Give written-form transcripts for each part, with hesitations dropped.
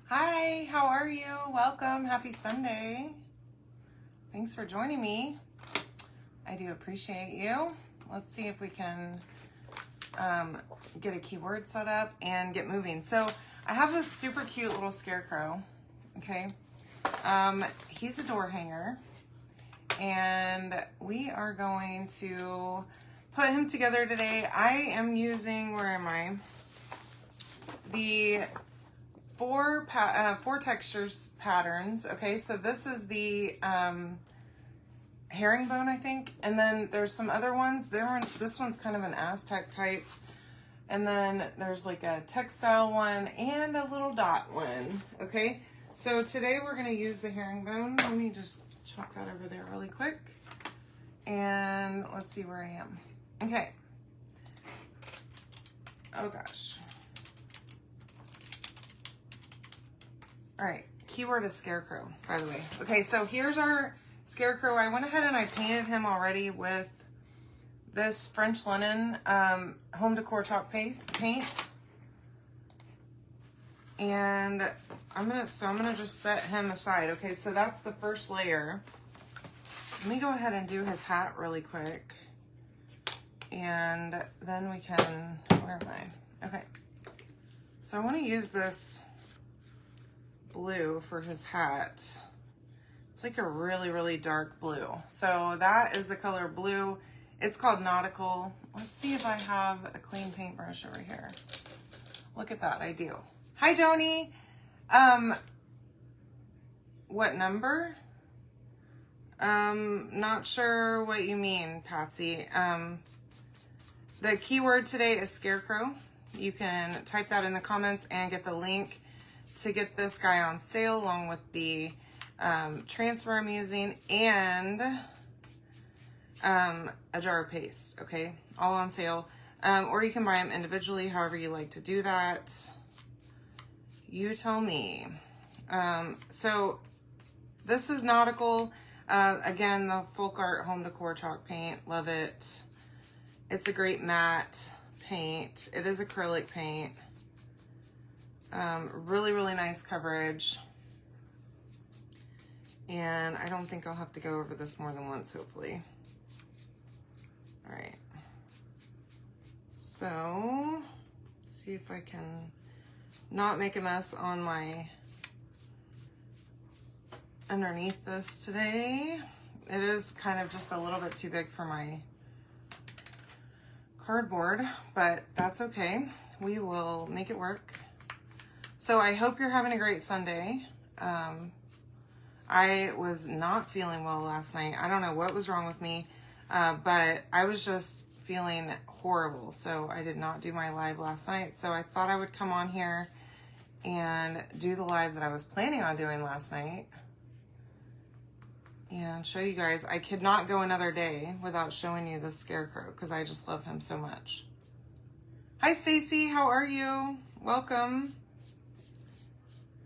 Hi, how are you? Welcome. Happy Sunday. Thanks for joining me. I do appreciate you. Let's see if we can get a keyword set up and get moving. So I have this super cute little scarecrow. Okay. He's a door hanger, and we are going to put him together today. I am using, where am I? The four textures patterns. Okay, so this is the herringbone, I think, and then there's some other ones. This one's kind of an Aztec type, and then there's like a textile one and a little dot one. Okay, so today we're going to use the herringbone. Let me just chuck that over there really quick, and let's see where I am. Okay. Oh gosh. All right, keyword is scarecrow, by the way. Okay, so here's our scarecrow. I went ahead and I painted him already with this French linen home decor chalk paint. And I'm gonna just set him aside. Okay, so that's the first layer. Let me go ahead and do his hat really quick. And then we can, where am I? Okay, so I wanna use this blue for his hat. It's like a really, really dark blue. So that is the color blue. It's called Nautical. Let's see if I have a clean paintbrush over here. Look at that, I do. Hi, Joni. What number? Not sure what you mean, Patsy. The keyword today is scarecrow. You can type that in the comments and get the link to get this guy on sale, along with the transfer I'm using and a jar of paste. Okay, all on sale. Or you can buy them individually, however you like to do that. You tell me. So this is Nautical. Again, the folk art home decor chalk paint. Love it. It's a great matte paint. It is acrylic paint. Really, really nice coverage. And I don't think I'll have to go over this more than once, hopefully. All right. So, see if I can not make a mess on my underneath this today. It is kind of just a little bit too big for my cardboard, but that's okay. We will make it work. So I hope you're having a great Sunday. I was not feeling well last night. I don't know what was wrong with me, but I was just feeling horrible. So I did not do my live last night. So I thought I would come on here and do the live that I was planning on doing last night and show you guys. I could not go another day without showing you the scarecrow because I just love him so much. Hi, Stacy. How are you? Welcome.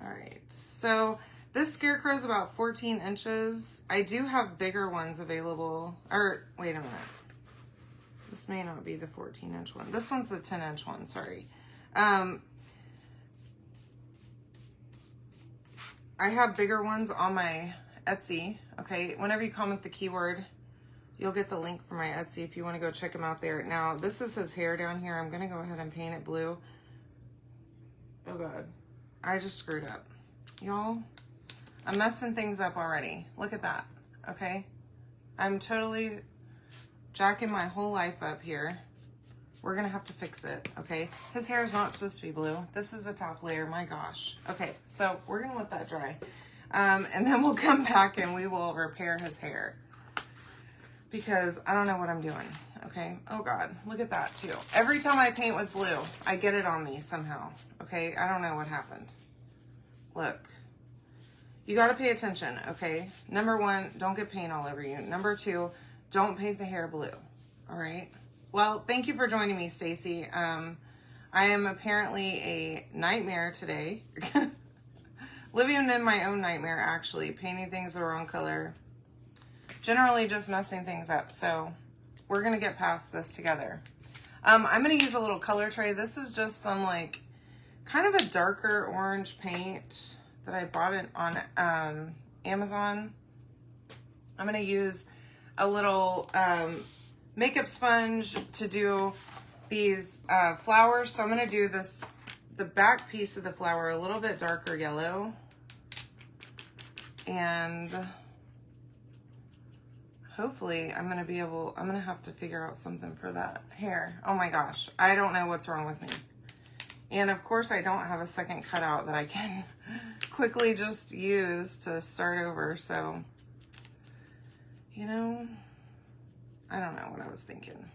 All right, so this scarecrow is about 14 inches. I do have bigger ones available, or wait a minute. This may not be the 14-inch one. This one's the 10-inch one, sorry. I have bigger ones on my Etsy, okay? Whenever you comment the keyword, you'll get the link for my Etsy if you want to go check them out there. Now, this is his hair down here. I'm going to go ahead and paint it blue. Oh, God. I just screwed up. Y'all, I'm messing things up already. Look at that, okay? I'm totally jacking my whole life up here. We're gonna have to fix it, okay? His hair is not supposed to be blue. This is the top layer, my gosh. Okay, so we're gonna let that dry. And then we'll come back and we will repair his hair because I don't know what I'm doing, okay? Oh God, look at that too. Every time I paint with blue, I get it on me somehow, okay? I don't know what happened. Look, you gotta pay attention, okay? Number one, don't get paint all over you. Number two, don't paint the hair blue, all right? Well, thank you for joining me, Stacy. I am apparently a nightmare today. Living in my own nightmare, actually. Painting things the wrong color. Generally just messing things up. So we're going to get past this together. I'm going to use a little color tray. This is just some like kind of a darker orange paint that I bought it on Amazon. I'm gonna use a little makeup sponge to do these flowers. So I'm gonna do this, the back piece of the flower, a little bit darker yellow. And hopefully I'm gonna have to figure out something for that hair. Oh my gosh, I don't know what's wrong with me. And of course I don't have a second cutout that I can quickly just use to start over. So, you know, I don't know what I was thinking.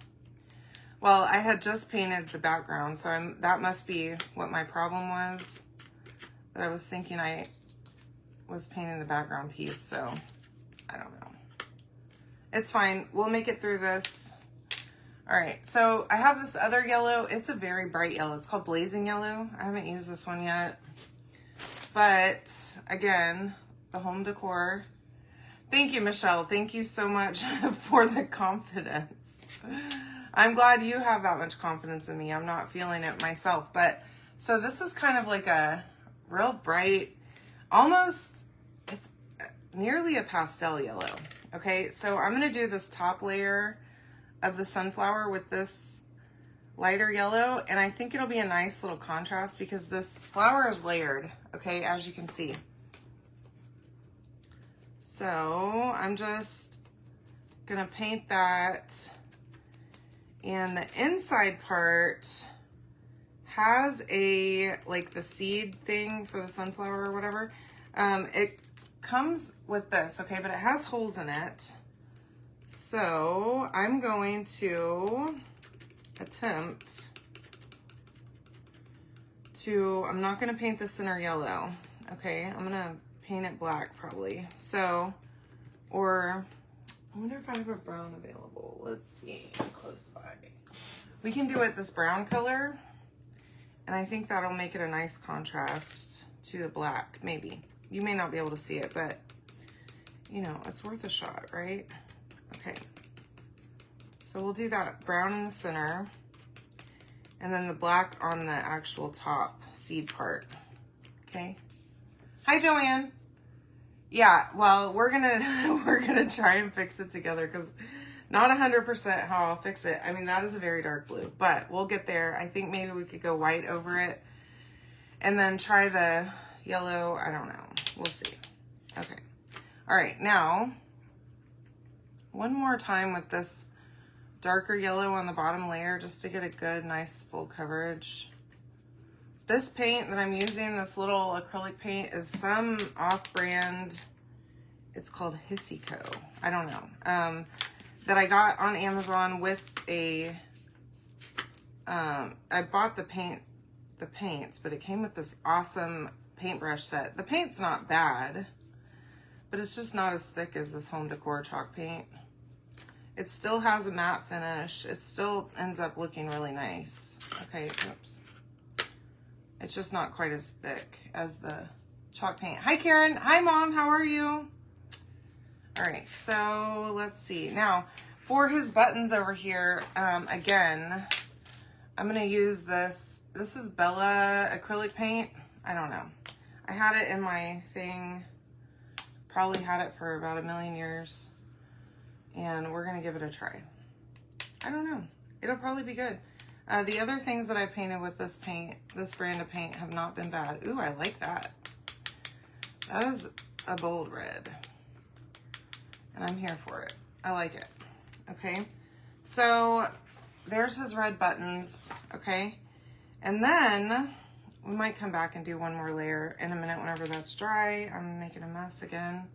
Well, I had just painted the background, so that must be what my problem was. That I was thinking I was painting the background piece, so I don't know. It's fine. We'll make it through this. All right, so I have this other yellow. It's a very bright yellow. It's called Blazing Yellow. I haven't used this one yet. But again, the home decor. Thank you, Michelle. Thank you so much for the confidence. I'm glad you have that much confidence in me. I'm not feeling it myself. But so this is kind of like a real bright, almost, it's nearly a pastel yellow. Okay, so I'm gonna do this top layer of the sunflower with this lighter yellow, and I think it'll be a nice little contrast because this flower is layered, okay, as you can see. So I'm just gonna paint that, and the inside part has a, like the seed thing for the sunflower or whatever. It comes with this, okay, but it has holes in it. So I'm going to attempt to, I'm not gonna paint the center yellow, okay? I'm gonna paint it black probably. So, or I wonder if I have a brown available. Let's see, close by. We can do it this brown color, and I think that'll make it a nice contrast to the black, maybe. You may not be able to see it, but you know, it's worth a shot, right? Okay, so we'll do that brown in the center, and then the black on the actual top seed part, okay? Hi, Joanne. Yeah, well, we're gonna try and fix it together because not 100% how I'll fix it. I mean, that is a very dark blue, but we'll get there. I think maybe we could go white over it and then try the yellow. I don't know. We'll see. Okay. All right, now one more time with this darker yellow on the bottom layer just to get a good, nice full coverage. This paint that I'm using, this little acrylic paint, is some off-brand, it's called Hissico, I don't know, that I got on Amazon with a, I bought the paints, but it came with this awesome paintbrush set. The paint's not bad, but it's just not as thick as this home decor chalk paint. It still has a matte finish. It still ends up looking really nice. Okay, oops. It's just not quite as thick as the chalk paint. Hi, Karen. Hi, Mom. How are you? All right, so let's see. Now, for his buttons over here, again, I'm going to use this. This is Bella acrylic paint. I don't know. I had it in my thing. Probably had it for about 1,000,000 years. And we're going to give it a try. I don't know. It'll probably be good. The other things that I painted with this paint, this brand of paint, have not been bad. Ooh, I like that. That is a bold red. And I'm here for it. I like it. Okay. So there's his red buttons. Okay. And then we might come back and do one more layer in a minute whenever that's dry. I'm making a mess again.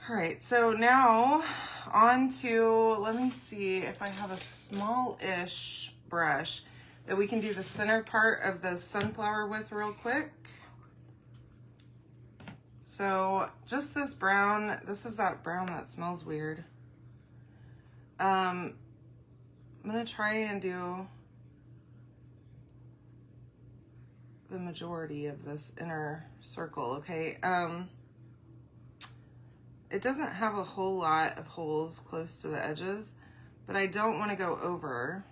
All right, so now on to, let me see if I have a small-ish brush that we can do the center part of the sunflower with real quick. So just this brown, this is that brown that smells weird. I'm gonna try and do the majority of this inner circle, okay? It doesn't have a whole lot of holes close to the edges, but I don't want to go over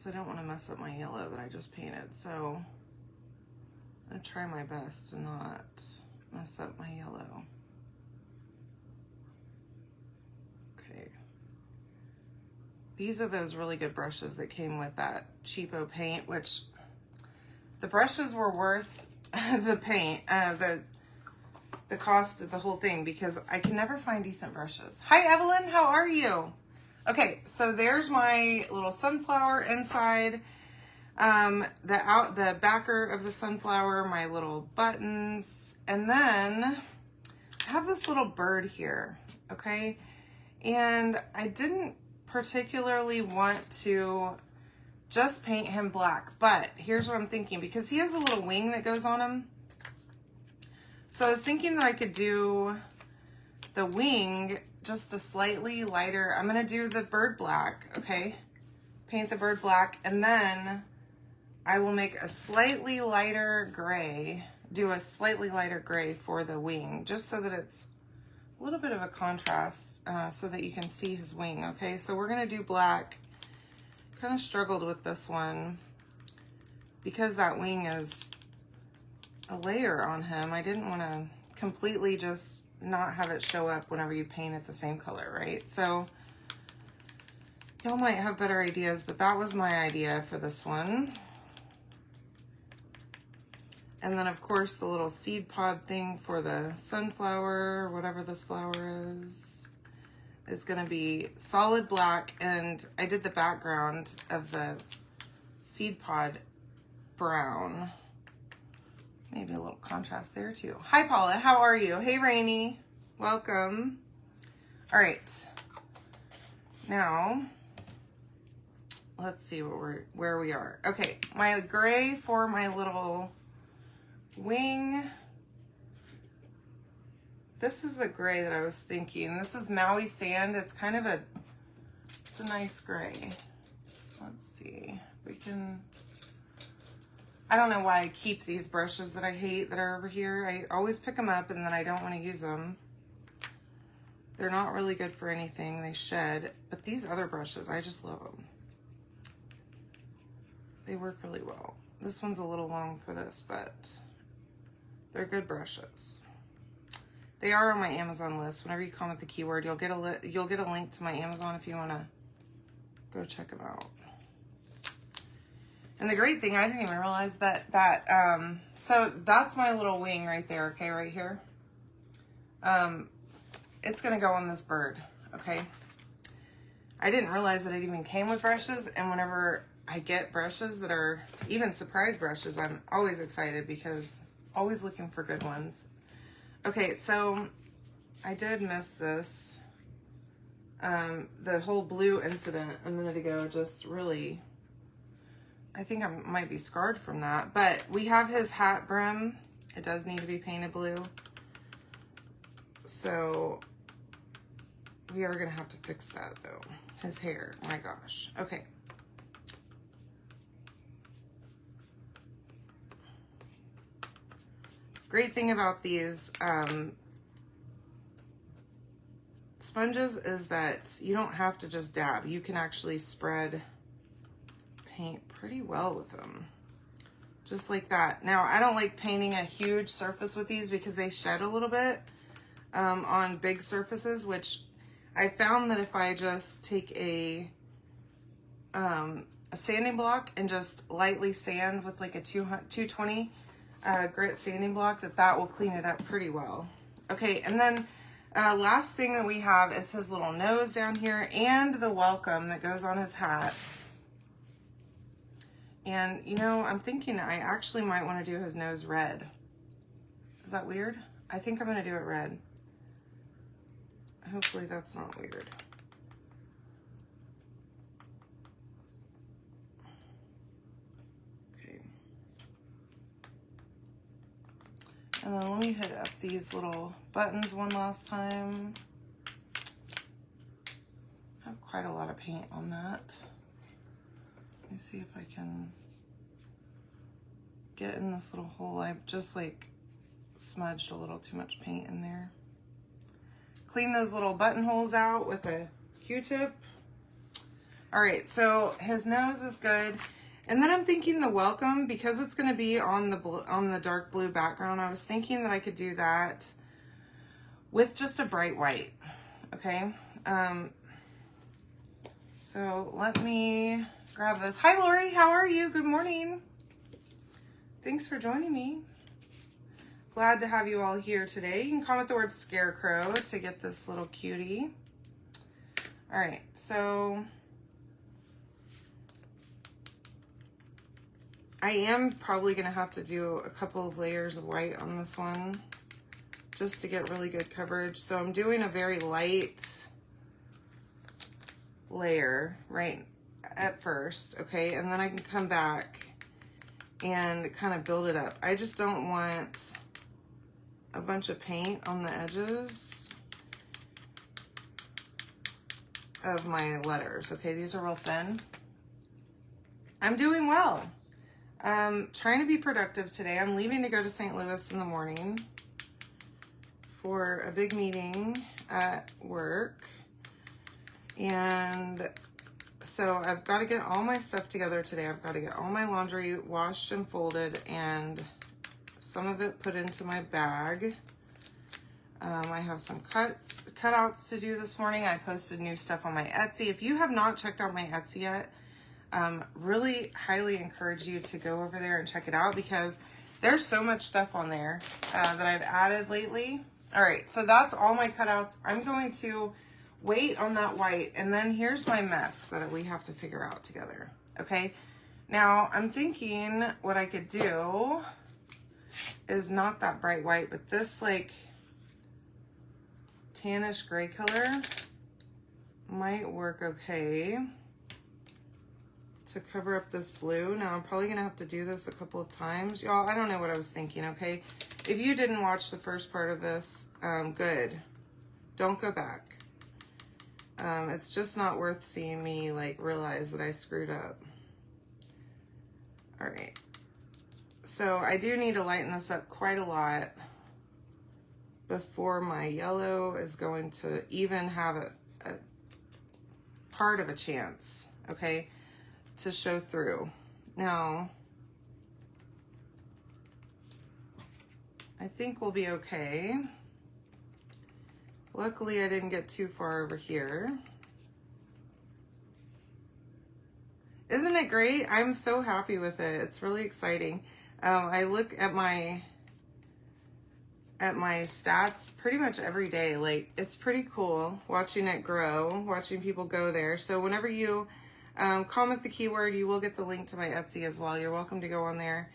because I don't want to mess up my yellow that I just painted. So I'm going to try my best to not mess up my yellow. Okay. These are those really good brushes that came with that cheapo paint, which the brushes were worth the paint, the cost of the whole thing, because I can never find decent brushes. Hi, Evelyn, how are you? Okay, so there's my little sunflower inside, the backer of the sunflower, my little buttons, and then I have this little bird here, okay? And I didn't particularly want to just paint him black, but here's what I'm thinking, because he has a little wing that goes on him. So I was thinking that I could do the wing just a slightly lighter. I'm gonna do the bird black, okay? Paint the bird black, and then I will make a slightly lighter gray, do a slightly lighter gray for the wing, just so that it's a little bit of a contrast, so that you can see his wing, okay? So we're gonna do black. Kind of struggled with this one because that wing is a layer on him. I didn't want to completely just not have it show up whenever you paint it the same color, right? So y'all might have better ideas, but that was my idea for this one. And then of course the little seed pod thing for the sunflower, whatever this flower is gonna be solid black, and I did the background of the seed pod brown. Maybe a little contrast there too. Hi Paula, how are you? Hey Rainy, welcome. All right, now let's see where we are. Okay, my gray for my little wing. This is the gray that I was thinking. This is Maui Sand. It's kind of it's a nice gray. Let's see if we can, I don't know why I keep these brushes that I hate that are over here. I always pick them up and then I don't want to use them. They're not really good for anything. They shed, but these other brushes, I just love them. They work really well. This one's a little long for this, but they're good brushes. They are on my Amazon list. Whenever you comment the keyword, you'll get a link to my Amazon if you want to go check them out. And the great thing, I didn't even realize so that's my little wing right there, okay, right here. It's gonna go on this bird, okay? I didn't realize that it even came with brushes, and whenever I get brushes that are even surprise brushes, I'm always excited because always looking for good ones. Okay, so I did miss this. The whole blue incident a minute ago just really, I think I might be scarred from that. But we have his hat brim. It does need to be painted blue. So we are gonna have to fix that though. His hair, my gosh. Okay. Great thing about these sponges is that you don't have to just dab. You can actually spread paint pretty well with them. Just like that. Now, I don't like painting a huge surface with these because they shed a little bit on big surfaces, which I found that if I just take a sanding block and just lightly sand with like a 220 grit sanding block, that will clean it up pretty well. Okay, and then last thing that we have is his little nose down here and the welcome that goes on his hat. And you know, I'm thinking I actually might want to do his nose red. Is that weird? I think I'm going to do it red. Hopefully that's not weird. And then let me hit up these little buttons one last time. I have quite a lot of paint on that. Let me see if I can get in this little hole. I've just like smudged a little too much paint in there. Clean those little buttonholes out with a Q-tip. All right, so his nose is good. And then I'm thinking the welcome, because it's going to be on the dark blue background, I was thinking that I could do that with just a bright white, okay? So let me grab this. Hi, Lori, how are you? Good morning. Thanks for joining me. Glad to have you all here today. You can comment the word Scarecrow to get this little cutie. All right, so I am probably gonna have to do a couple of layers of white on this one just to get really good coverage. So I'm doing a very light layer right at first, okay? And then I can come back and kind of build it up. I just don't want a bunch of paint on the edges of my letters, okay? These are real thin. I'm doing well. Trying to be productive today. I'm leaving to go to St. Louis in the morning for a big meeting at work. And so I've got to get all my stuff together today. I've got to get all my laundry washed and folded and some of it put into my bag. I have some cutouts to do this morning. I posted new stuff on my Etsy. If you have not checked out my Etsy yet, really highly encourage you to go over there and check it out because there's so much stuff on there that I've added lately. All right, so that's all my cutouts. I'm going to wait on that white, and then here's my mess that we have to figure out together, okay? Now, I'm thinking what I could do is not that bright white, but this like tannish gray color might work okay to cover up this blue. Now, I'm probably gonna have to do this a couple of times. Y'all, I don't know what I was thinking, okay? If you didn't watch the first part of this, good. Don't go back. It's just not worth seeing me like realize that I screwed up. All right. So I do need to lighten this up quite a lot before my yellow is going to even have a part of a chance, okay, to show through. Now, I think we'll be okay. Luckily, I didn't get too far over here. Isn't it great? I'm so happy with it. It's really exciting. I look at my stats pretty much every day. Like, it's pretty cool watching it grow, watching people go there. So whenever you comment the keyword, you will get the link to my Etsy as well. You're welcome to go on there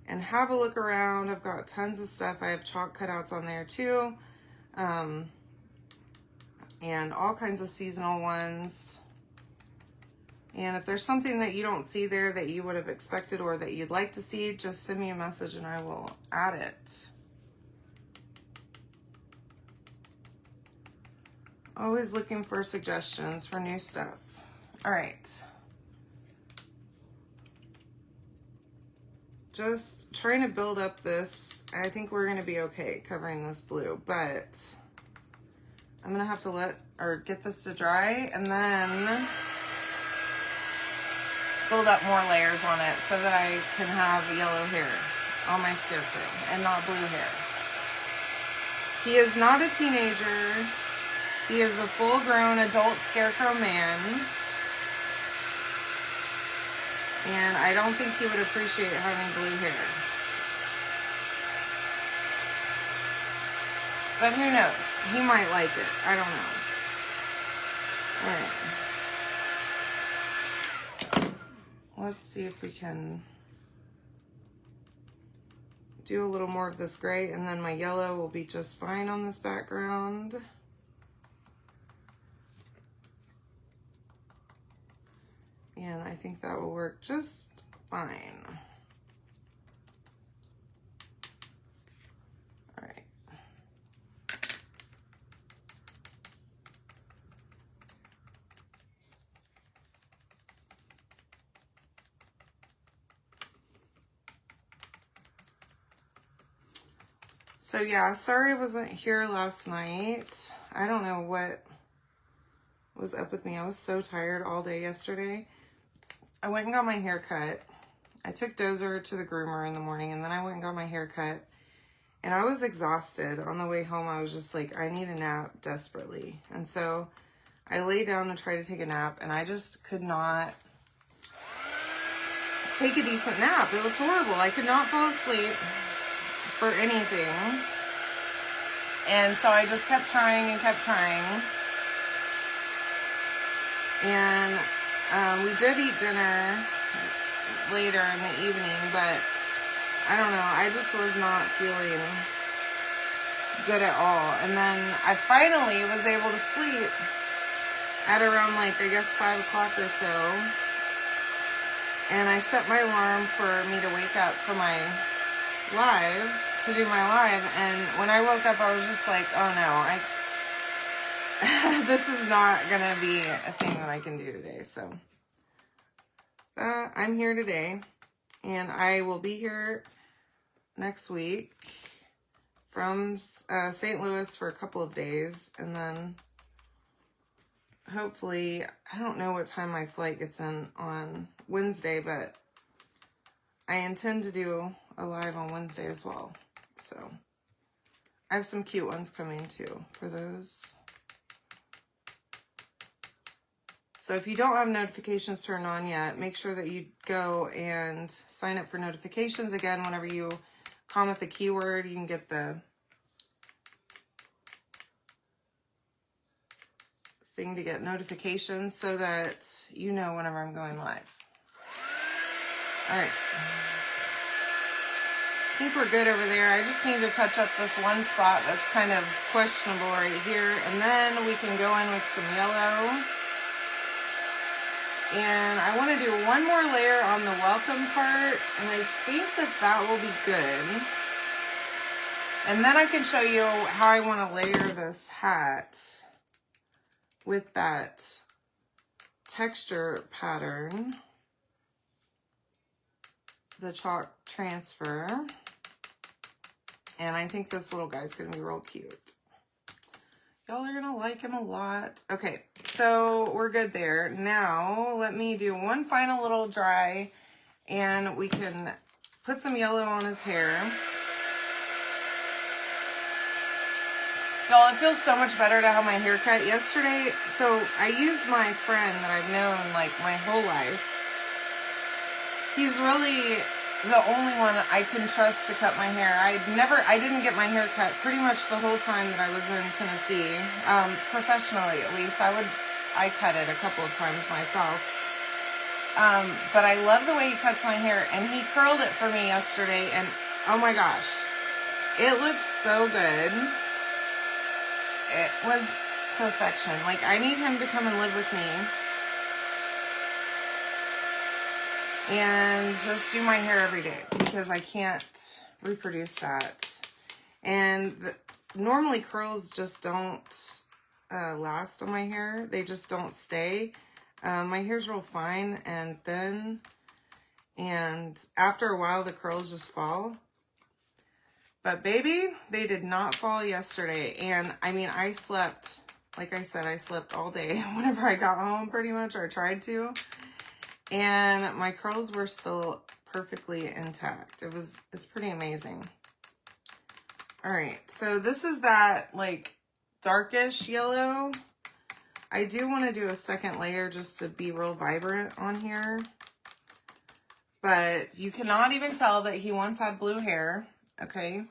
and have a look around. I've got tons of stuff. I have chalk cutouts on there too. And all kinds of seasonal ones. And if there's something that you don't see there that you would have expected or that you'd like to see, just send me a message and I will add it. Always looking for suggestions for new stuff. All right. Just trying to build up this. I think we're going to be okay covering this blue, but I'm going to have to get this to dry and then build up more layers on it so that I can have yellow hair on my Scarecrow and not blue hair. He is not a teenager. He is a full-grown adult Scarecrow man. And I don't think he would appreciate having blue hair. But who knows? He might like it. I don't know. All right. Let's see if we can do a little more of this gray, and then my yellow will be just fine on this background. And I think that will work just fine. All right. So yeah, sorry I wasn't here last night. I don't know what was up with me. I was so tired all day yesterday. I went and got my hair cut. I took Dozer to the groomer in the morning, and then I went and got my hair cut. And I was exhausted. On the way home, I was just like, I need a nap desperately. And so I lay down and tried to take a nap, and I just could not take a decent nap. It was horrible. I could not fall asleep for anything. And so I just kept trying and kept trying. And we did eat dinner later in the evening, but I don't know, I just was not feeling good at all. And then I finally was able to sleep at around like, I guess 5 o'clock or so. And I set my alarm for me to wake up for my live, to do my live. And when I woke up, I was just like, oh no, this is not gonna be a thing that I can do today. So I'm here today, and I will be here next week from St. Louis for a couple of days, and then hopefully, I don't know what time my flight gets in on Wednesday, but I intend to do a live on Wednesday as well. So I have some cute ones coming too for those. So if you don't have notifications turned on yet, make sure that you go and sign up for notifications. Again, whenever you comment the keyword, you can get the thing to get notifications so that you know whenever I'm going live. All right. I think we're good over there. I just need to touch up this one spot that's kind of questionable right here. And then we can go in with some yellow. And I want to do one more layer on the welcome part, and I think that that will be good. And then I can show you how I want to layer this hat with that texture pattern, the chalk transfer. And I think this little guy's going to be real cute. Y'all are gonna like him a lot. Okay, so we're good there. Now, let me do one final little dry, and we can put some yellow on his hair. Y'all, it feels so much better to have my hair cut yesterday. So I used my friend that I've known like my whole life. He's really the only one I can trust to cut my hair. I didn't get my hair cut pretty much the whole time that I was in Tennessee, professionally at least. I cut it a couple of times myself. But I love the way he cuts my hair, and he curled it for me yesterday, and oh my gosh, it looked so good. It was perfection. Like, I need him to come and live with me and just do my hair every day, because I can't reproduce that. And normally curls just don't last on my hair. They just don't stay. My hair's real fine and thin, and after a while the curls just fall. But baby, they did not fall yesterday. And I mean, I slept, like I said, I slept all day whenever I got home pretty much, or tried to. And my curls were still perfectly intact. It's pretty amazing. All right, so this is that like darkish yellow. I do want to do a second layer just to be real vibrant on here. But you cannot even tell that he once had blue hair, okay?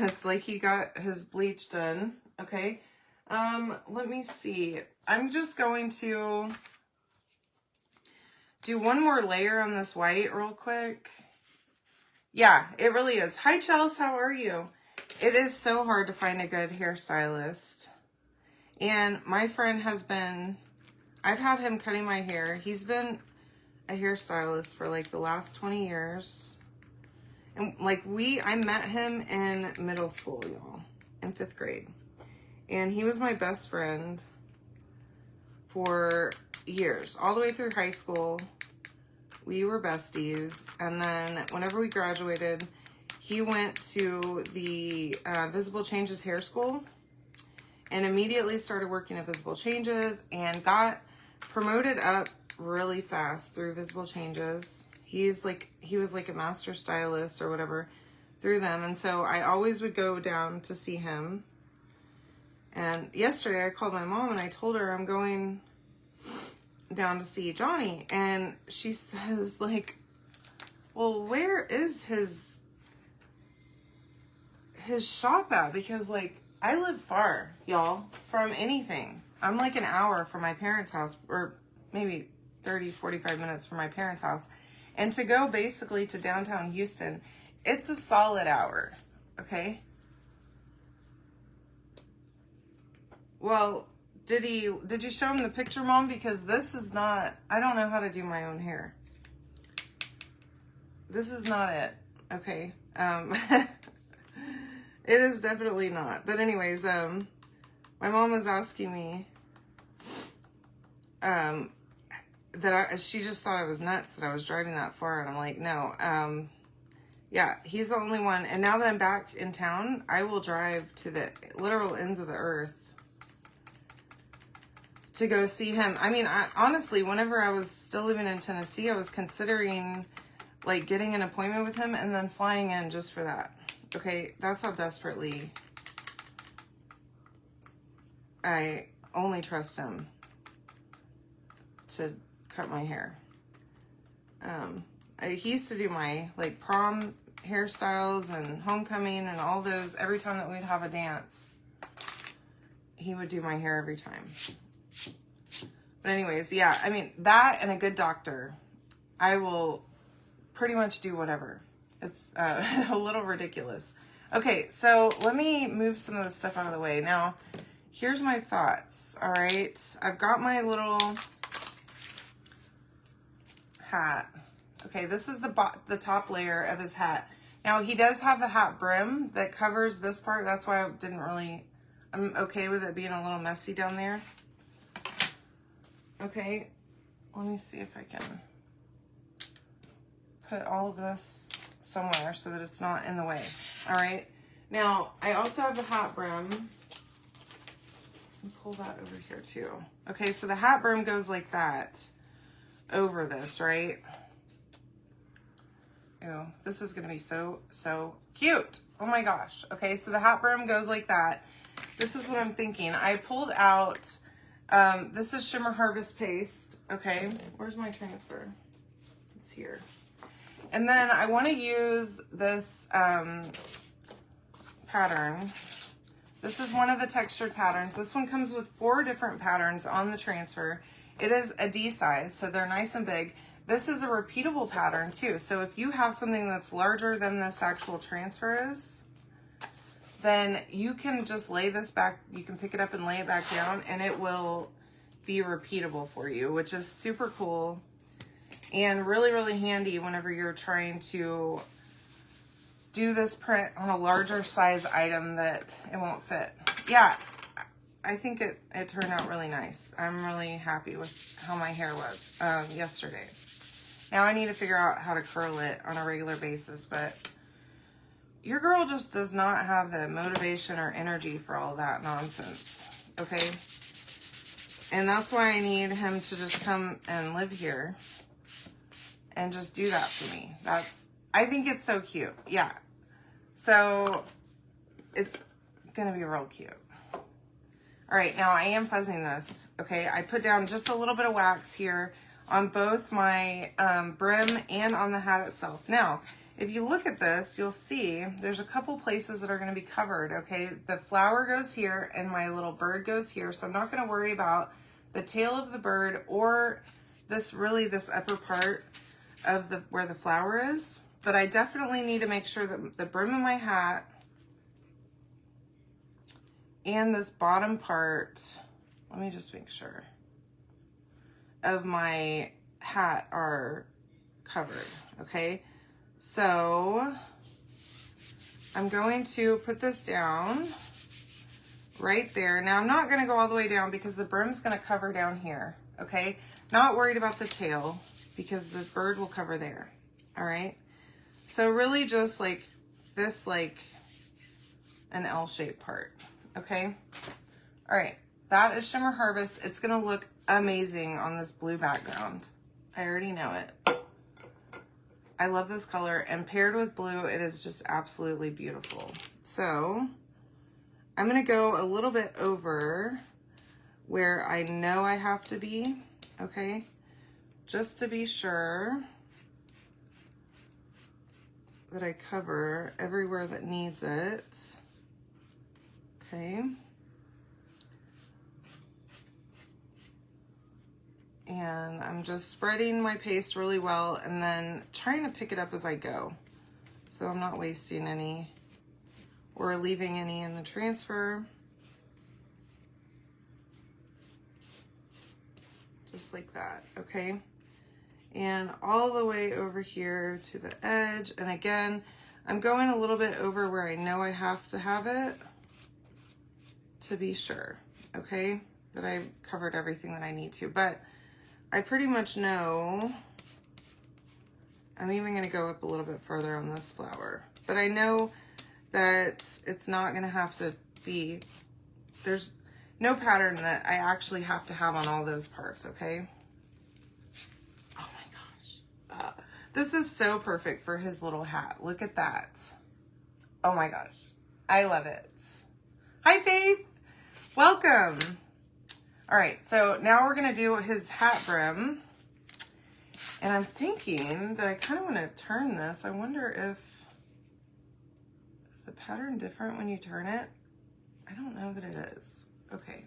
It's like he got his bleach done, okay? Let me see. I'm just going to do one more layer on this white real quick. Yeah, it really is. Hi, Chelsea, how are you? It is so hard to find a good hairstylist. And my friend has been, I've had him cutting my hair. He's been a hairstylist for like the last 20 years. And like I met him in middle school, y'all, in 5th grade. And he was my best friend for years, all the way through high school. We were besties. And then whenever we graduated, he went to the Visible Changes Hair School. and immediately started working at Visible Changes and got promoted up really fast through Visible Changes. He was like a master stylist or whatever through them. And so I always would go down to see him. And yesterday I called my mom and I told her I'm going down to see Johnny. And she says, like, well, where is his shop at? Because, like, I live far, y'all, from anything. I'm like an hour from my parents' house, or maybe 30, 45 minutes from my parents' house. And to go basically to downtown Houston, it's a solid hour, okay? Well, did you show him the picture, Mom? Because this is not, I don't know how to do my own hair. This is not it, okay? It is definitely not. But anyways, my mom was asking me, she just thought I was nuts that I was driving that far. And I'm like, no, yeah, he's the only one. And now that I'm back in town, I will drive to the literal ends of the earth to go see him. I mean, honestly, whenever I was still living in Tennessee, I was considering like getting an appointment with him and then flying in just for that. Okay, that's how desperately I only trust him to cut my hair. He used to do my like prom hairstyles and homecoming and all those. Every time that we'd have a dance, he would do my hair every time. But anyways, yeah, I mean, that and a good doctor, I will pretty much do whatever. It's a little ridiculous. Okay, so let me move some of the stuff out of the way. Now, here's my thoughts, all right? I've got my little hat. Okay, this is the top layer of his hat. Now, he does have the hat brim that covers this part. That's why I'm okay with it being a little messy down there. Okay, let me see if I can put all of this somewhere so that it's not in the way. All right, now I also have the hat brim. Let me pull that over here too. Okay, so the hat brim goes like that over this, right? Ew, this is gonna be so cute. Oh my gosh. Okay, so the hat brim goes like that. This is what I'm thinking. I pulled out, this is Shimmer Harvest Paste. Okay, where's my transfer? It's here. And then I want to use this pattern. This is one of the textured patterns. This one comes with 4 different patterns on the transfer. It is a D size, so they're nice and big. This is a repeatable pattern too. So if you have something that's larger than this actual transfer is, then you can just lay this back. You can pick it up and lay it back down and it will be repeatable for you, which is super cool. And really, really handy whenever you're trying to do this print on a larger size item that it won't fit. Yeah, I think it turned out really nice. I'm really happy with how my hair was yesterday. Now I need to figure out how to curl it on a regular basis, but your girl just does not have the motivation or energy for all that nonsense, okay? And that's why I need him to just come and live here and just do that for me. I think it's so cute. Yeah. So it's gonna be real cute. All right, now I am fuzzing this. Okay, I put down just a little bit of wax here on both my brim and on the hat itself. Now, if you look at this, you'll see there's a couple places that are gonna be covered, okay? The flower goes here and my little bird goes here, so I'm not gonna worry about the tail of the bird or this upper part of where the flower is, but I definitely need to make sure that the brim of my hat and this bottom part, let me just make sure, of my hat are covered, okay? So I'm going to put this down right there. Now I'm not gonna go all the way down because the brim's gonna cover down here, okay? Not worried about the tail because the bird will cover there, all right? So really just like this, like an L-shaped part, okay? All right, that is Shimmer Harvest. It's gonna look amazing on this blue background. I already know it. I love this color, and paired with blue, it is just absolutely beautiful. So I'm gonna go a little bit over where I know I have to be, okay? Just to be sure that I cover everywhere that needs it, okay? And I'm just spreading my paste really well and then trying to pick it up as I go. So I'm not wasting any or leaving any in the transfer. Just like that, okay? And all the way over here to the edge. And again, I'm going a little bit over where I know I have to have it to be sure, okay? That I've covered everything that I need to. But I pretty much know, I'm even gonna go up a little bit further on this flower, but I know that it's not gonna have to be, there's no pattern that I actually have to have on all those parts, okay? Oh my gosh. This is so perfect for his little hat. Look at that. Oh my gosh. I love it. Hi, Faith. Welcome. All right, so now we're gonna do his hat brim. And I'm thinking that I kind of want to turn this. I wonder if, is the pattern different when you turn it? I don't know that it is. Okay.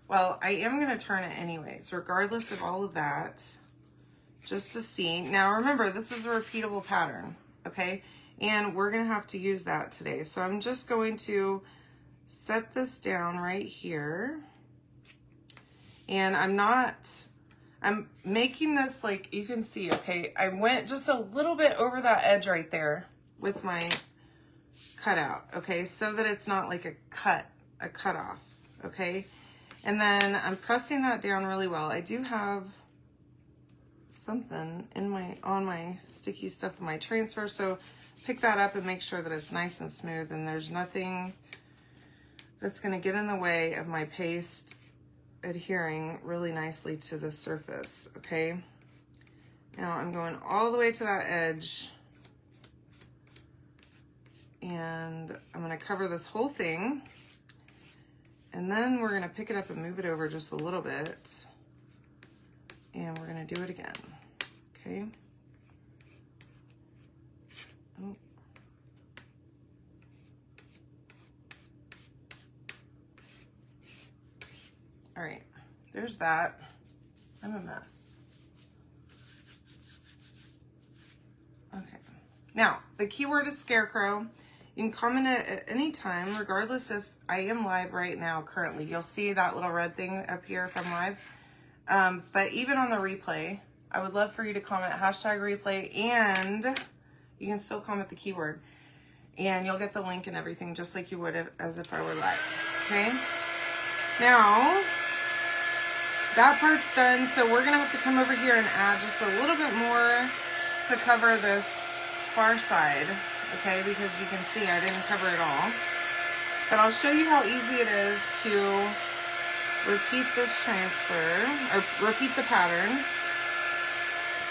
Well, I am going to turn it anyways, regardless of all of that, just to see. Now remember, this is a repeatable pattern, okay? And we're going to have to use that today. So I'm just going to set this down right here. And I'm making this, like you can see, okay? I went just a little bit over that edge right there with my cutout, okay? So that it's not like a cut off, okay? And then I'm pressing that down really well. I do have something on my sticky stuff in my transfer, so pick that up and make sure that it's nice and smooth and there's nothing that's gonna get in the way of my paste adhering really nicely to the surface, okay? Now I'm going all the way to that edge and I'm gonna cover this whole thing and then we're gonna pick it up and move it over just a little bit and we're gonna do it again, okay? Oh. All right, there's that. I'm a mess. Okay, now the keyword is Scarecrow. You can comment it at any time, regardless if I am live right now currently. You'll see that little red thing up here if I'm live. But even on the replay, I would love for you to comment #replay, and you can still comment the keyword. And you'll get the link and everything just like you would as if I were live, okay? Now, that part's done, so we're gonna have to come over here and add just a little bit more to cover this far side, okay? Because you can see I didn't cover it all. But I'll show you how easy it is to repeat this transfer, or repeat the pattern.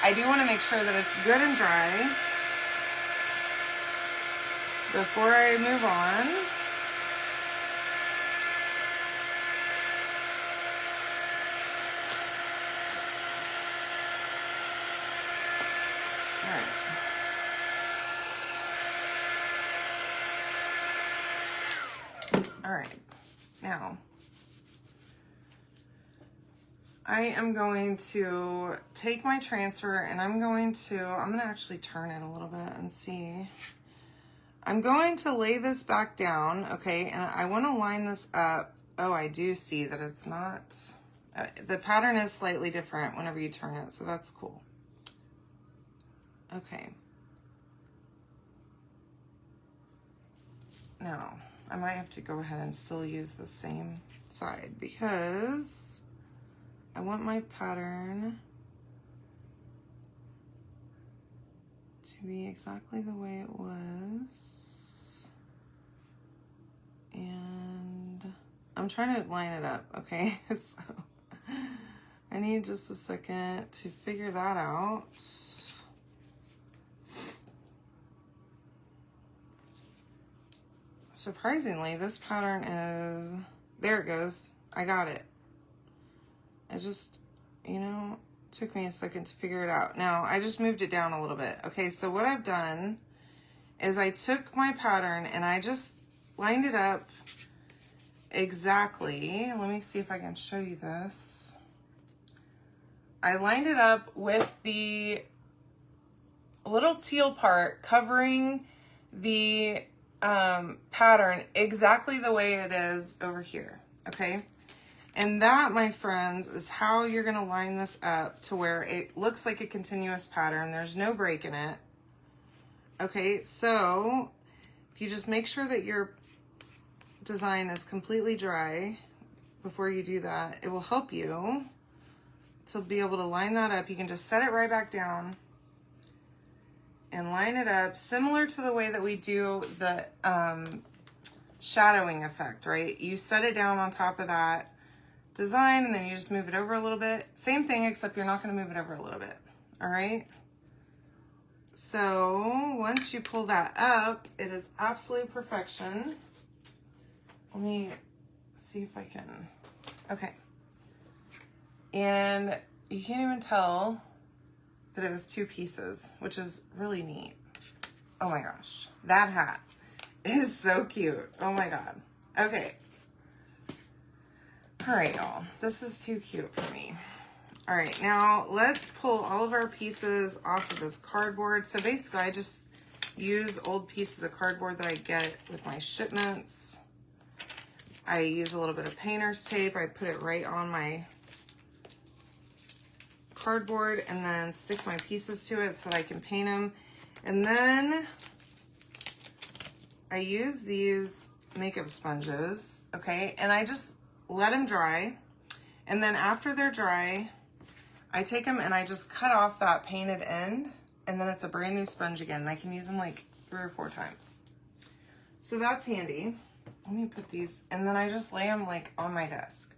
I do wanna make sure that it's good and dry before I move on. All right, now I am going to take my transfer and I'm gonna actually turn it a little bit and see. I'm going to lay this back down, okay, and I wanna line this up. Oh, I do see that it's not, the pattern is slightly different whenever you turn it, so that's cool. Okay. Now, I might have to go ahead and still use the same side because I want my pattern to be exactly the way it was. And I'm I'm trying to line it up, okay? So I need just a second to figure that out. Surprisingly, this pattern is, there it goes. I got it. It just, you know, took me a second to figure it out. Now, I just moved it down a little bit. Okay, so what I've done is I took my pattern and I just lined it up exactly. Let me see if I can show you this. I lined it up with the little teal part covering the pattern exactly the way it is over here, okay? And that, my friends, is how you're gonna line this up to where it looks like a continuous pattern. There's no break in it. Okay, so if you just make sure that your design is completely dry before you do that, it will help you to be able to line that up. You can just set it right back down and line it up similar to the way that we do the shadowing effect, right? You set it down on top of that design and then you just move it over a little bit. Same thing, except you're not going to move it over a little bit. All right. So once you pull that up, it is absolute perfection. Let me see if I can. Okay. And you can't even tell that it was two pieces, which is really neat. Oh my gosh. That hat is so cute. Oh my God. Okay. All right, y'all. This is too cute for me. All right, now let's pull all of our pieces off of this cardboard. So basically, I just use old pieces of cardboard that I get with my shipments. I use a little bit of painter's tape. I put it right on my cardboard and then stick my pieces to it so that I can paint them. And then I use these makeup sponges, okay? And I just let them dry. And then after they're dry, I take them and I just cut off that painted end, and then it's a brand new sponge again. And I can use them like 3 or 4 times. So that's handy. Let me put these, and then I just lay them like on my desk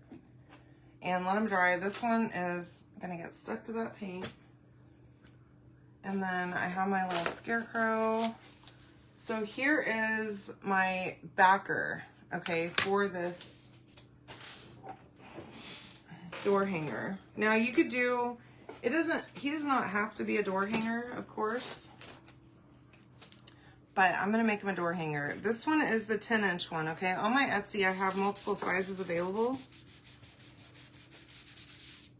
and let them dry. This one is gonna get stuck to that paint. And then I have my little Scarecrow. So here is my backer, okay, for this door hanger. Now you could do, he does not have to be a door hanger, of course, but I'm gonna make him a door hanger. This one is the 10-inch one, okay? On my Etsy, I have multiple sizes available,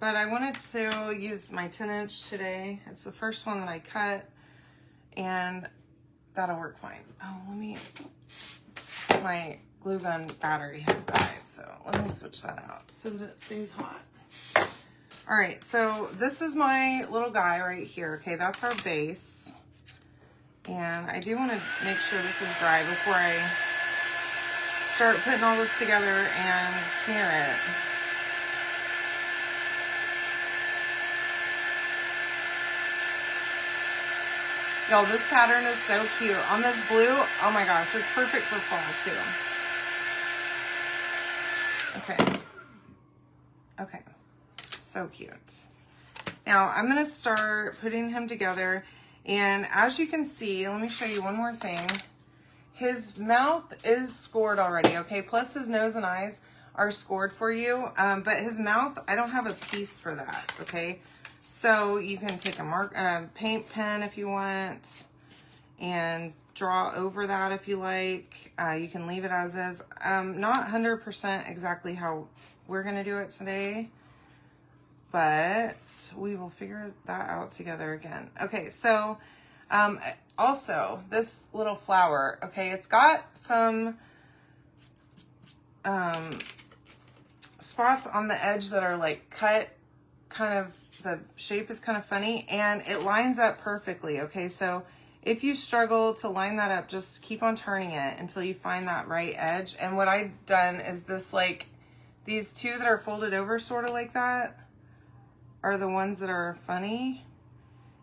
but I wanted to use my 10-inch today. It's the first one that I cut, and that'll work fine. Oh, my glue gun battery has died, so let me switch that out so that it stays hot. All right, so this is my little guy right here, okay? That's our base. And I do want to make sure this is dry before I start putting all this together and smear it. Y'all, this pattern is so cute. On this blue, oh my gosh, it's perfect for fall too. Okay. Okay. So cute. Now I'm going to start putting him together. And as you can see, let me show you one more thing. His mouth is scored already, okay? Plus his nose and eyes are scored for you. But his mouth, I don't have a piece for that, okay? So you can take a paint pen if you want and draw over that if you like. You can leave it as is. Not 100% exactly how we're going to do it today, but we will figure that out together again. Okay, so also this little flower, okay, it's got some spots on the edge that are like cut, kind of, the shape is kind of funny, and it lines up perfectly, okay? So if you struggle to line that up, just keep on turning it until you find that right edge. And what I've done is this, like, these two that are folded over sort of like that are the ones that are funny,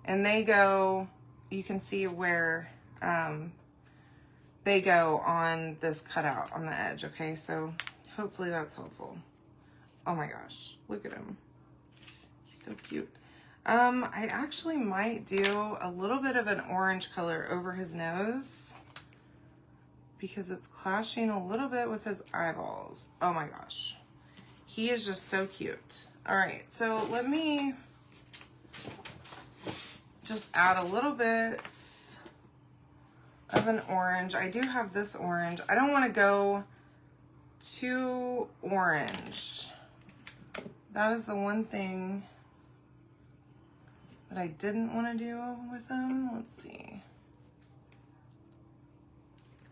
and they go, you can see where they go on this cutout on the edge, okay? So Hopefully that's helpful. Oh my gosh, look at him. He's so cute. I actually might do a little bit of an orange color over his nose because it's clashing a little bit with his eyeballs. Oh my gosh. He is just so cute. All right, so let me just add a little bit of an orange. I do have this orange. I don't want to go too orange. That is the one thing that I didn't want to do with them. Let's see.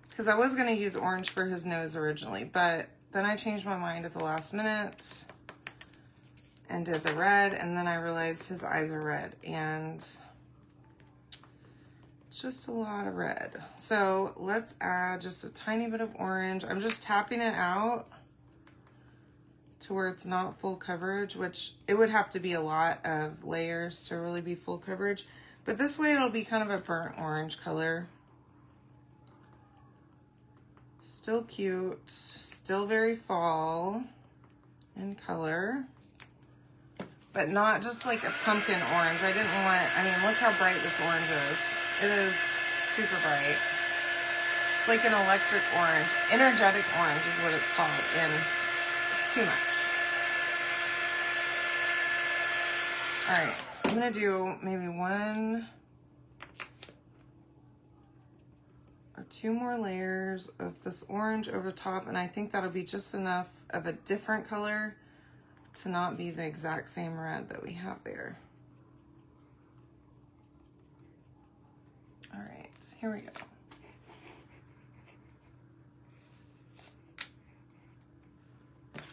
Because I was going to use orange for his nose originally, but then I changed my mind at the last minute and did the red, and then I realized his eyes are red, and it's just a lot of red. So let's add just a tiny bit of orange. I'm just tapping it out to where it's not full coverage, which it would have to be a lot of layers to really be full coverage. But this way it'll be kind of a burnt orange color. Still cute, still very fall in color, but not just like a pumpkin orange. I didn't want, I mean, look how bright this orange is. It is super bright. It's like an electric orange. Energetic orange is what it's called, and it's too much. All right, I'm gonna do maybe 1 or 2 more layers of this orange over top, and I think that'll be just enough of a different color to not be the exact same red that we have there. All right, here we go.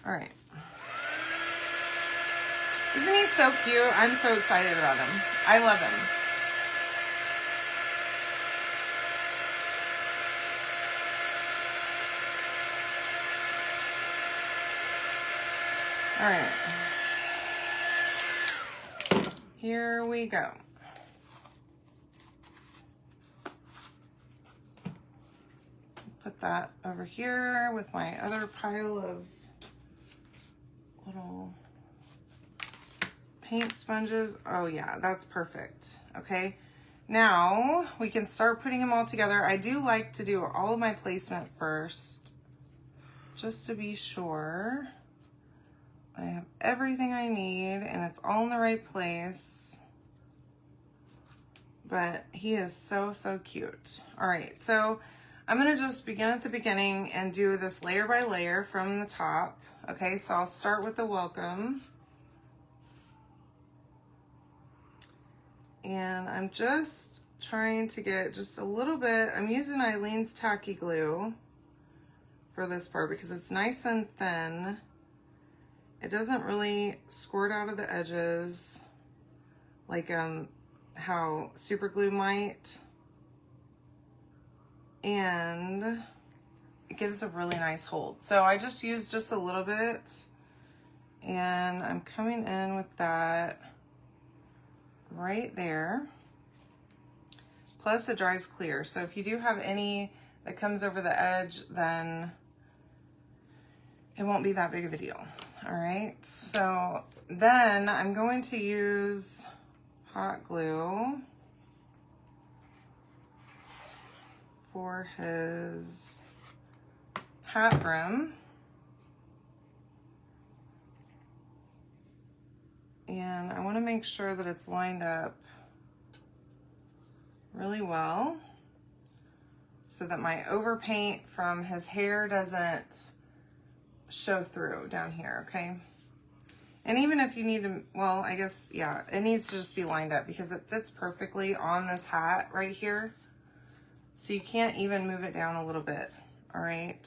All right. Isn't he so cute? I'm so excited about him. I love him. All right. Here we go. Put that over here with my other pile of little paint sponges. Oh yeah, that's perfect. Okay, now we can start putting them all together. I do like to do all of my placement first, just to be sure I have everything I need and it's all in the right place. But he is so, so cute. All right, so I'm gonna just begin at the beginning and do this layer by layer from the top. Okay, so I'll start with the welcome. And I'm just trying to get just a little bit, I'm using Eileen's tacky glue for this part because it's nice and thin. It doesn't really squirt out of the edges like how super glue might. And it gives a really nice hold. So I just used just a little bit, and I'm coming in with that right there. Plus it dries clear. So if you do have any that comes over the edge, then it won't be that big of a deal. All right, so then I'm going to use hot glue for his hat brim. And I want to make sure that it's lined up really well so that my overpaint from his hair doesn't show through down here, okay? And even if you need to, well, I guess, yeah, it needs to just be lined up because it fits perfectly on this hat right here. So you can't even move it down a little bit, all right?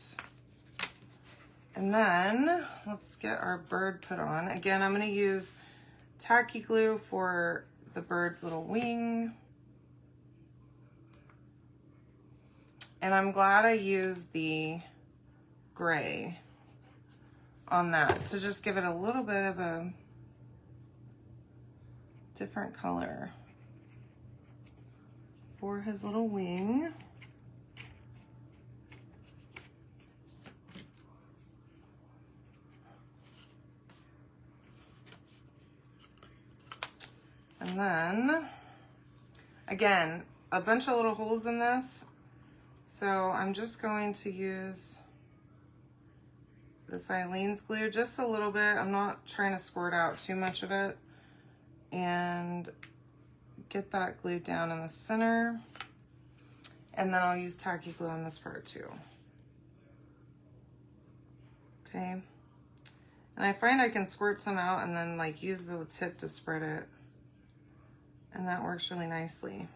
And then let's get our bird put on. Again, I'm gonna use tacky glue for the bird's little wing. And I'm glad I used the gray on that to just give it a little bit of a different color for his little wing. And then, again, a bunch of little holes in this. So I'm just going to use this Eileen's glue just a little bit. I'm not trying to squirt out too much of it. And get that glued down in the center. And then I'll use tacky glue on this part too. Okay. And I find I can squirt some out and then like use the tip to spread it. And that works really nicely.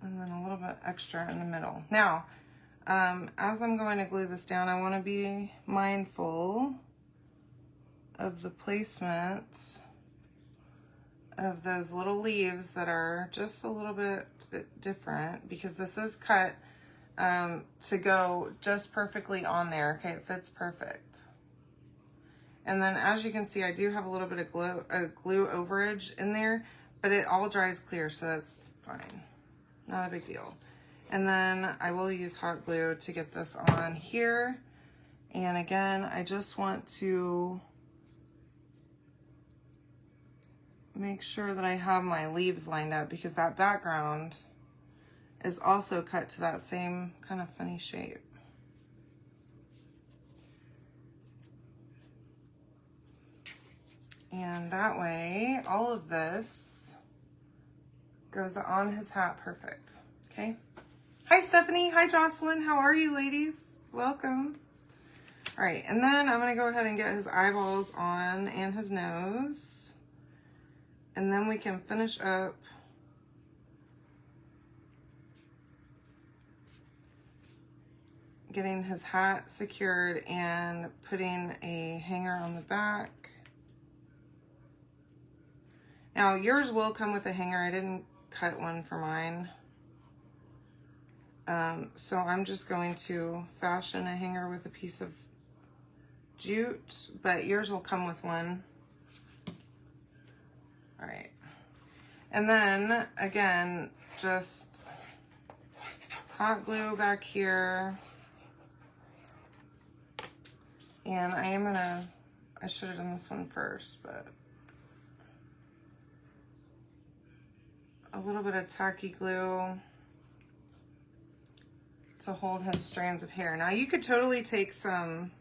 And then a little bit extra in the middle. Now, as I'm going to glue this down, I want to be mindful of the placement of those little leaves that are just a little bit different, because this is cut to go just perfectly on there. Okay, it fits perfect. And then as you can see, I do have a little bit of glue overage in there, but it all dries clear, so that's fine. Not a big deal. And then I will use hot glue to get this on here. And again, I just want to make sure that I have my leaves lined up, because that background is also cut to that same kind of funny shape. And that way, all of this goes on his hat perfect, okay? Hi, Stephanie. Hi, Jocelyn. How are you, ladies? Welcome. All right, and then I'm gonna go ahead and get his eyeballs on and his nose. And then we can finish up getting his hat secured and putting a hanger on the back. Now, yours will come with a hanger. I didn't cut one for mine. So I'm just going to fashion a hanger with a piece of jute, but yours will come with one. All right. And then, again, just hot glue back here. And I should have done this one first, but a little bit of tacky glue to hold his strands of hair. Now you could totally take some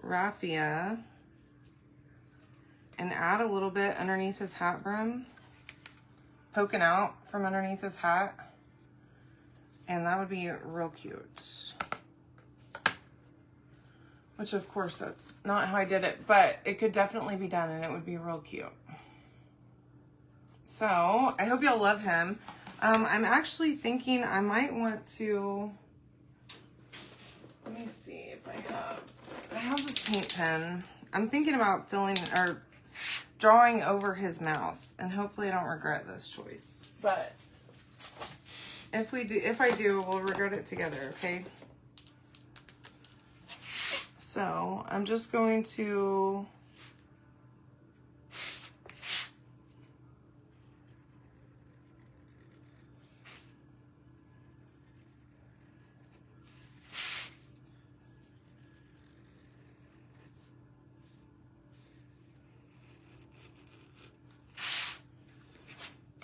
raffia and add a little bit underneath his hat brim, poking out from underneath his hat, and that would be real cute. Which of course that's not how I did it, but it could definitely be done and it would be real cute. So I hope y'all love him. I'm actually thinking I might want to, let me see if I have this paint pen. I'm thinking about filling or drawing over his mouth, and hopefully I don't regret this choice. But if I do, we'll regret it together, okay? So I'm just going to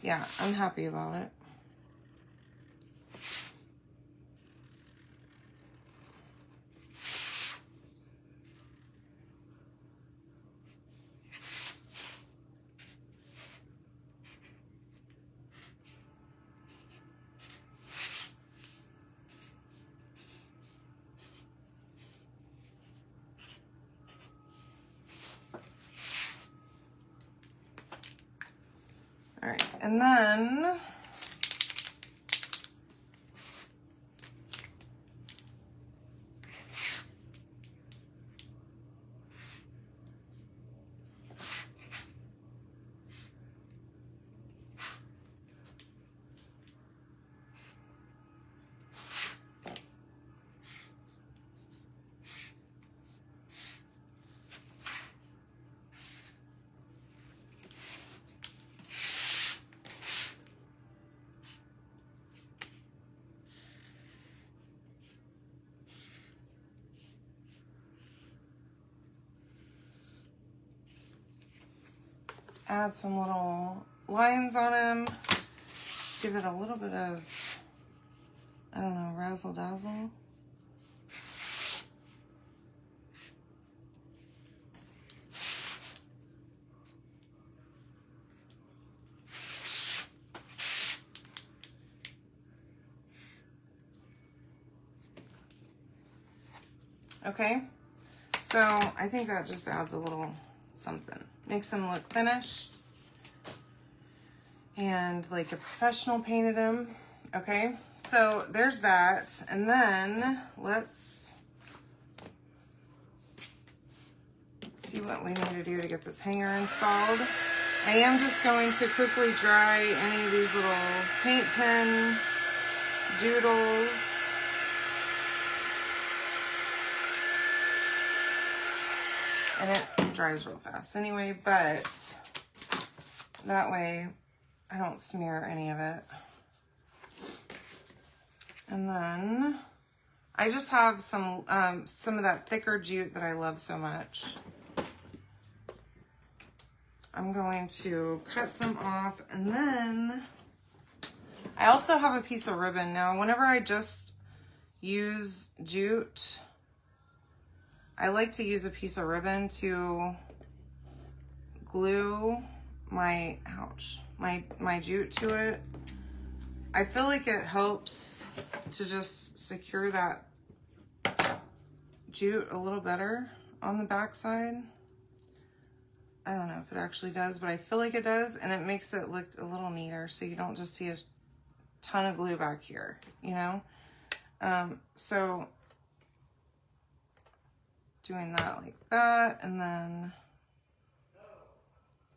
yeah, I'm happy about it. All right, and then add some little lines on him. Give it a little bit of, I don't know, razzle dazzle. Okay, so I think that just adds a little something. Makes him look finished and like a professional painted him. Okay, so there's that. And then let's see what we need to do to get this hanger installed. I am just going to quickly dry any of these little paint pen doodles. And it dries real fast anyway, but that way I don't smear any of it. And then I just have some of that thicker jute that I love so much. I'm going to cut some off, and then I also have a piece of ribbon. Now, whenever I just use jute, I like to use a piece of ribbon to glue my jute to it. I feel like it helps to just secure that jute a little better on the back side. I don't know if it actually does, but I feel like it does, and it makes it look a little neater so you don't just see a ton of glue back here, you know? So doing that like that, and then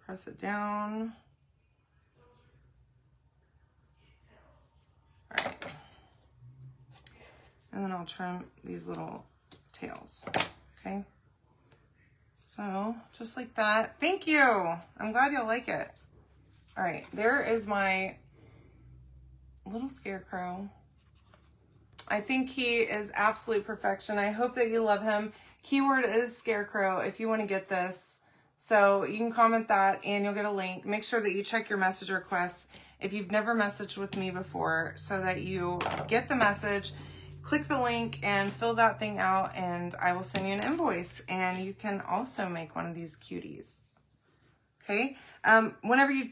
press it down. All right. And then I'll trim these little tails, okay? So just like that. Thank you. I'm glad you'll like it. All right, there is my little Scarecrow. I think he is absolute perfection. I hope that you love him. Keyword is Scarecrow if you want to get this. So you can comment that and you'll get a link. Make sure that you check your message requests if you've never messaged with me before so that you get the message. Click the link and fill that thing out, and I will send you an invoice, and you can also make one of these cuties. Okay. Whenever you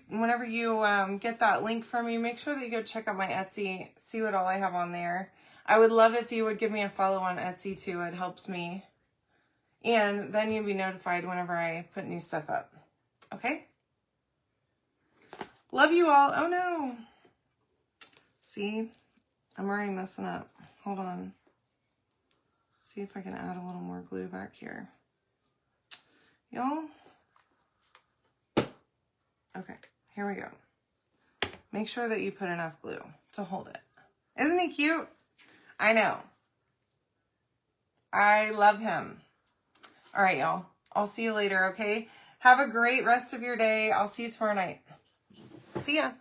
get that link from me, make sure that you go check out my Etsy, see what all I have on there. I would love if you would give me a follow on Etsy too. It helps me. And then you'll be notified whenever I put new stuff up. Okay? Love you all. Oh no. See, I'm already messing up. Hold on. See if I can add a little more glue back here. Y'all. Okay, here we go. Make sure that you put enough glue to hold it. Isn't he cute? I know. I love him. All right, y'all. I'll see you later, okay? Have a great rest of your day. I'll see you tomorrow night. See ya.